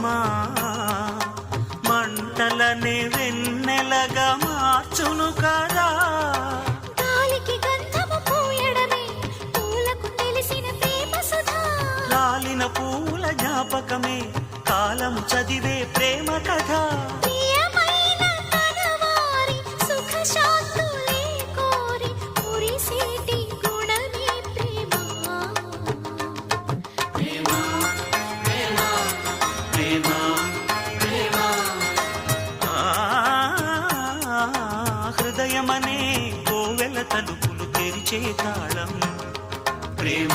ప్రేమా మంటలనే వెన్నెలగా మార్చును కదా. గాలికి గంధము పూయడమే పూలకు తెలిసిన ప్రేమ సుధా. రాలిన పూల జ్ఞాపకమే కాలము చదివే ప్రేమ కథ. ప్రియమైన కనవారి సుఖ శాంతులే కోరి మురిసేటి గుణమే ప్రేమ. హృదయమనే కోవెల తలుపులు తెరిచే తాళం ప్రేమ.